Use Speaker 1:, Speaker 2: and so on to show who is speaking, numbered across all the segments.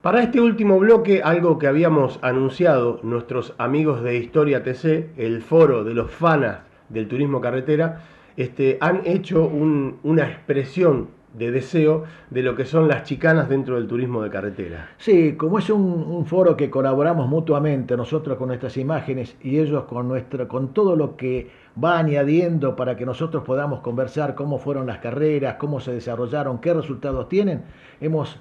Speaker 1: Para este último bloque, algo que habíamos anunciado nuestros amigos de Historia TC, el foro de los fanas del turismo carretera, han hecho una expresión de deseo de lo que son las chicanas dentro del turismo de carretera.
Speaker 2: Sí, como es un foro que colaboramos mutuamente, nosotros con nuestras imágenes y ellos con todo lo que va añadiendo para que nosotros podamos conversar cómo fueron las carreras, cómo se desarrollaron, qué resultados tienen, hemos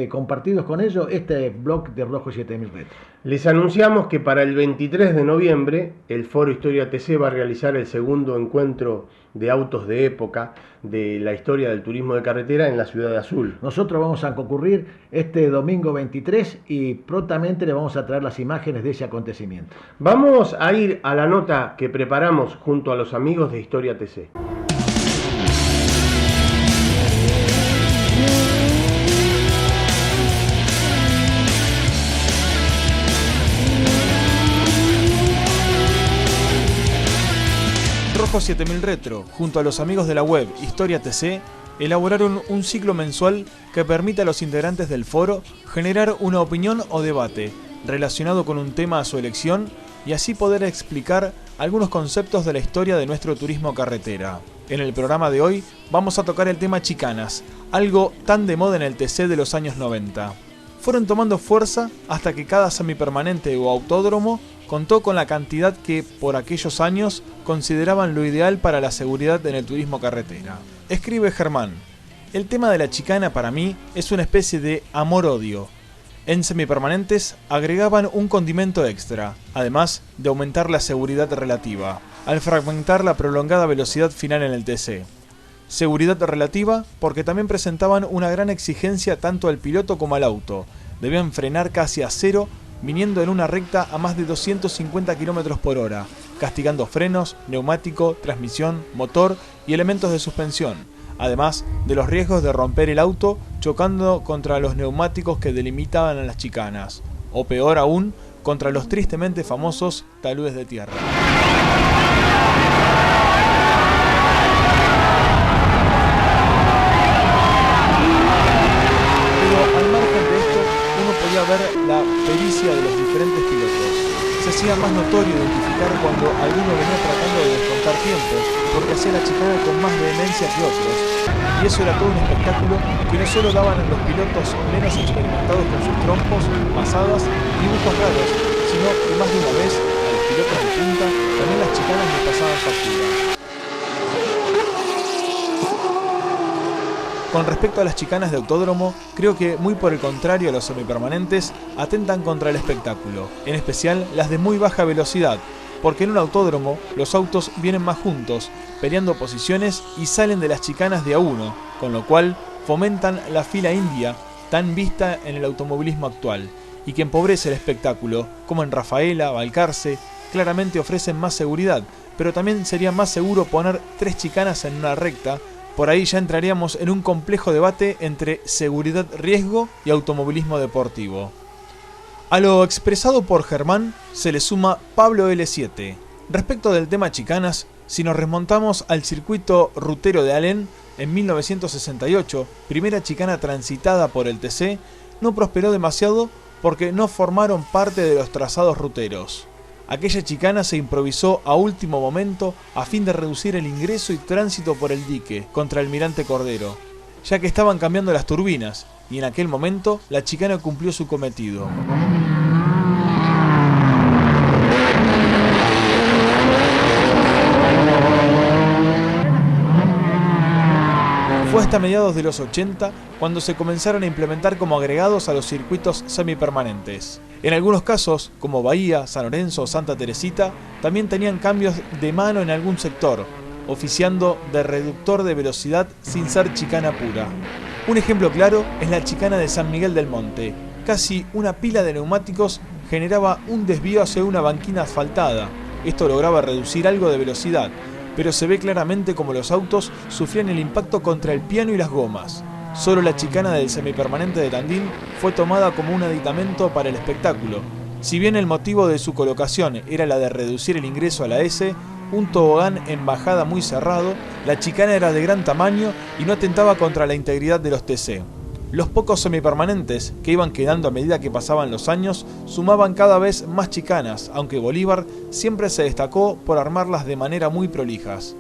Speaker 2: compartido con ellos este blog de Rojo 7000 Retro.
Speaker 1: Les anunciamos que para el 23 de noviembre el Foro Historia TC va a realizar el segundo encuentro de autos de época de la historia del turismo de carretera en la Ciudad de Azul.
Speaker 2: Nosotros vamos a concurrir este domingo 23 y prontamente les vamos a traer las imágenes de ese acontecimiento.
Speaker 1: Vamos a ir a la nota que preparamos junto a los amigos de Historia TC.
Speaker 3: Rojo 7000 Retro, junto a los amigos de la web Historia TC, elaboraron un ciclo mensual que permite a los integrantes del foro generar una opinión o debate relacionado con un tema a su elección y así poder explicar algunos conceptos de la historia de nuestro turismo carretera. En el programa de hoy vamos a tocar el tema chicanas, algo tan de moda en el TC de los años 90. Fueron tomando fuerza hasta que cada semipermanente o autódromo contó con la cantidad que, por aquellos años, consideraban lo ideal para la seguridad en el turismo carretera. Escribe Germán: el tema de la chicana para mí es una especie de amor-odio. En semipermanentes agregaban un condimento extra, además de aumentar la seguridad relativa, al fragmentar la prolongada velocidad final en el TC. Seguridad relativa porque también presentaban una gran exigencia tanto al piloto como al auto. Debían frenar casi a cero viniendo en una recta a más de 250 km por hora, castigando frenos, neumático, transmisión, motor y elementos de suspensión, además de los riesgos de romper el auto chocando contra los neumáticos que delimitaban a las chicanas, o peor aún, contra los tristemente famosos taludes de tierra. Ver la pericia de los diferentes pilotos. Se hacía más notorio identificar cuando alguno venía tratando de descontar tiempo, porque hacía la chicana con más vehemencia que otros, y eso era todo un espectáculo que no solo daban a los pilotos menos experimentados con sus trompos, pasadas, dibujos raros, sino que más de una vez a los pilotos de punta también las chicanas les pasaban factura. Con respecto a las chicanas de autódromo, creo que muy por el contrario a los semipermanentes atentan contra el espectáculo, en especial las de muy baja velocidad, porque en un autódromo los autos vienen más juntos, peleando posiciones y salen de las chicanas de a uno, con lo cual fomentan la fila india tan vista en el automovilismo actual, y que empobrece el espectáculo, como en Rafaela, Balcarce, claramente ofrecen más seguridad, pero también sería más seguro poner 3 chicanas en una recta. Por ahí ya entraríamos en un complejo debate entre seguridad-riesgo y automovilismo deportivo. A lo expresado por Germán se le suma Pablo L7. Respecto del tema chicanas, si nos remontamos al circuito rutero de Alén, en 1968, primera chicana transitada por el TC, no prosperó demasiado porque no formaron parte de los trazados ruteros. Aquella chicana se improvisó a último momento a fin de reducir el ingreso y tránsito por el dique contra Almirante Cordero, ya que estaban cambiando las turbinas, y en aquel momento la chicana cumplió su cometido. Fue hasta mediados de los 80 cuando se comenzaron a implementar como agregados a los circuitos semipermanentes. En algunos casos, como Bahía, San Lorenzo o Santa Teresita, también tenían cambios de mano en algún sector, oficiando de reductor de velocidad sin ser chicana pura. Un ejemplo claro es la chicana de San Miguel del Monte. Casi una pila de neumáticos generaba un desvío hacia una banquina asfaltada. Esto lograba reducir algo de velocidad, pero se ve claramente como los autos sufrían el impacto contra el piano y las gomas. Solo la chicana del semipermanente de Tandil fue tomada como un aditamento para el espectáculo. Si bien el motivo de su colocación era la de reducir el ingreso a la S, un tobogán en bajada muy cerrado, la chicana era de gran tamaño y no atentaba contra la integridad de los TC. Los pocos semipermanentes que iban quedando a medida que pasaban los años sumaban cada vez más chicanas, aunque Bolívar siempre se destacó por armarlas de manera muy prolijas.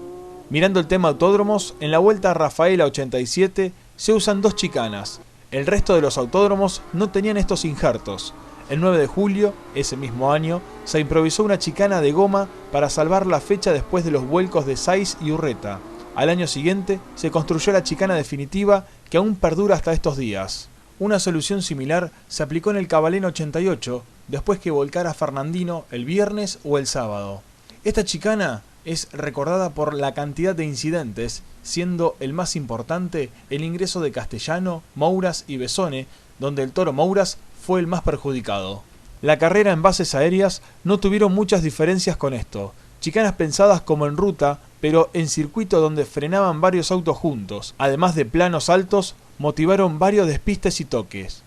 Speaker 3: Mirando el tema autódromos, en la Vuelta a Rafaela 87 se usan 2 chicanas. El resto de los autódromos no tenían estos injertos. El 9 de julio, ese mismo año, se improvisó una chicana de goma para salvar la fecha después de los vuelcos de Sáiz y Urreta. Al año siguiente se construyó la chicana definitiva que aún perdura hasta estos días. Una solución similar se aplicó en el Cabalén 88, después que volcara Fernandino el viernes o el sábado. Esta chicana es recordada por la cantidad de incidentes, siendo el más importante el ingreso de Castellano, Mouras y Besone, donde el Toro Mouras fue el más perjudicado. La carrera en bases aéreas no tuvieron muchas diferencias con esto. Chicanas pensadas como en ruta, pero en circuito donde frenaban varios autos juntos, además de planos altos, motivaron varios despistes y toques.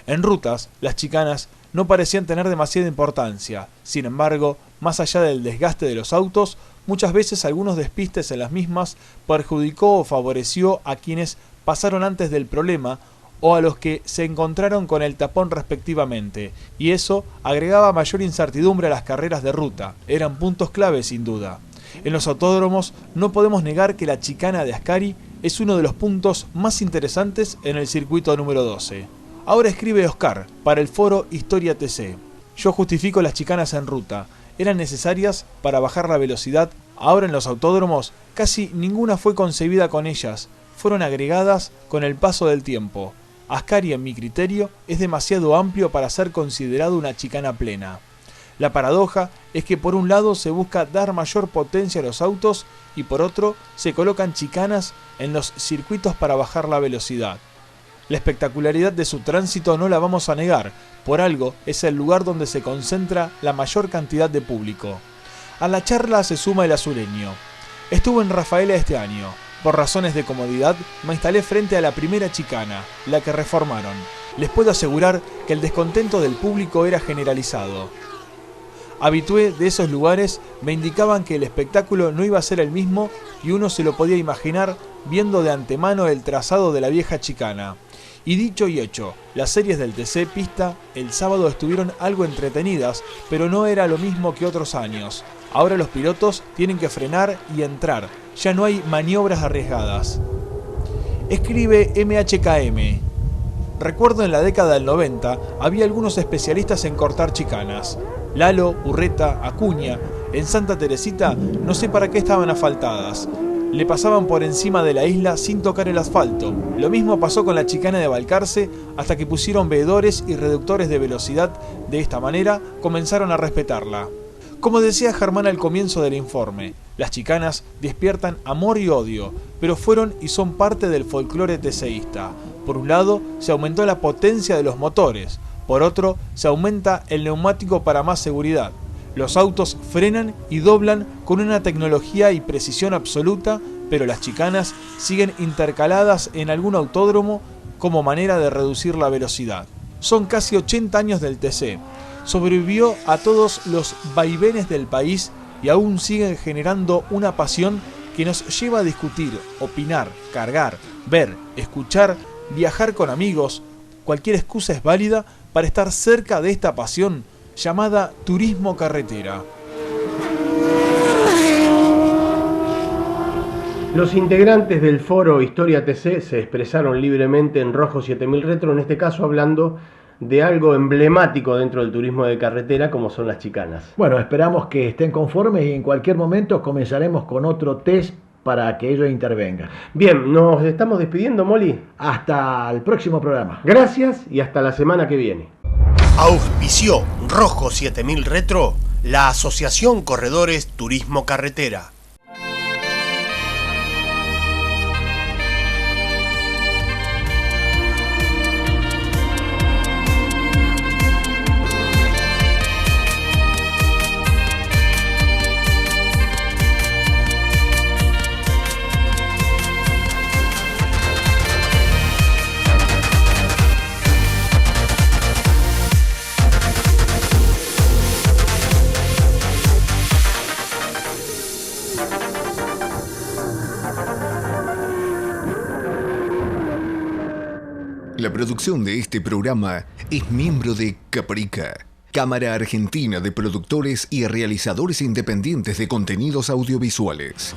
Speaker 3: En rutas, las chicanas no parecían tener demasiada importancia. Sin embargo, más allá del desgaste de los autos, muchas veces algunos despistes en las mismas perjudicó o favoreció a quienes pasaron antes del problema o a los que se encontraron con el tapón respectivamente, y eso agregaba mayor incertidumbre a las carreras de ruta. Eran puntos clave sin duda. En los autódromos no podemos negar que la chicana de Ascari es uno de los puntos más interesantes en el circuito número 12. Ahora escribe Oscar para el foro Historia TC. Yo justifico las chicanas en ruta. Eran necesarias para bajar la velocidad. Ahora en los autódromos casi ninguna fue concebida con ellas. Fueron agregadas con el paso del tiempo. Ascari, en mi criterio, es demasiado amplio para ser considerado una chicana plena. La paradoja es que por un lado se busca dar mayor potencia a los autos y por otro se colocan chicanas en los circuitos para bajar la velocidad. La espectacularidad de su tránsito no la vamos a negar, por algo es el lugar donde se concentra la mayor cantidad de público. A la charla se suma el azuleño. Estuve en Rafaela este año. Por razones de comodidad, me instalé frente a la primera chicana, la que reformaron. Les puedo asegurar que el descontento del público era generalizado. Habitué de esos lugares me indicaban que el espectáculo no iba a ser el mismo y uno se lo podía imaginar viendo de antemano el trazado de la vieja chicana. Y dicho y hecho, las series del TC Pista el sábado estuvieron algo entretenidas, pero no era lo mismo que otros años. Ahora los pilotos tienen que frenar y entrar, ya no hay maniobras arriesgadas. Escribe MHKM. Recuerdo en la década del 90 había algunos especialistas en cortar chicanas. Lalo, Urreta, Acuña. En Santa Teresita no sé para qué estaban asfaltadas. Le pasaban por encima de la isla sin tocar el asfalto. Lo mismo pasó con la chicana de Balcarce hasta que pusieron veedores y reductores de velocidad. De esta manera comenzaron a respetarla. Como decía Germán al comienzo del informe, las chicanas despiertan amor y odio, pero fueron y son parte del folclore TCista. Por un lado, se aumentó la potencia de los motores. Por otro, se aumenta el neumático para más seguridad. Los autos frenan y doblan con una tecnología y precisión absoluta, pero las chicanas siguen intercaladas en algún autódromo como manera de reducir la velocidad. Son casi 80 años del TC. Sobrevivió a todos los vaivenes del país y aún siguen generando una pasión que nos lleva a discutir, opinar, cargar, ver, escuchar, viajar con amigos. Cualquier excusa es válida para estar cerca de esta pasión llamada turismo carretera.
Speaker 1: Los integrantes del foro Historia TC se expresaron libremente en Rojo 7000 Retro, en este caso hablando de algo emblemático dentro del turismo de carretera como son las chicanas.
Speaker 2: Bueno, esperamos que estén conformes y en cualquier momento comenzaremos con otro test para que ellos intervengan.
Speaker 1: Bien, nos estamos despidiendo, Molly.
Speaker 2: Hasta el próximo programa.
Speaker 1: Gracias y hasta la semana que viene.
Speaker 4: Auspició Rojo 7000 Retro, la Asociación Corredores Turismo Carretera.
Speaker 5: La producción de este programa es miembro de Caprica, Cámara Argentina de Productores y Realizadores Independientes de Contenidos Audiovisuales.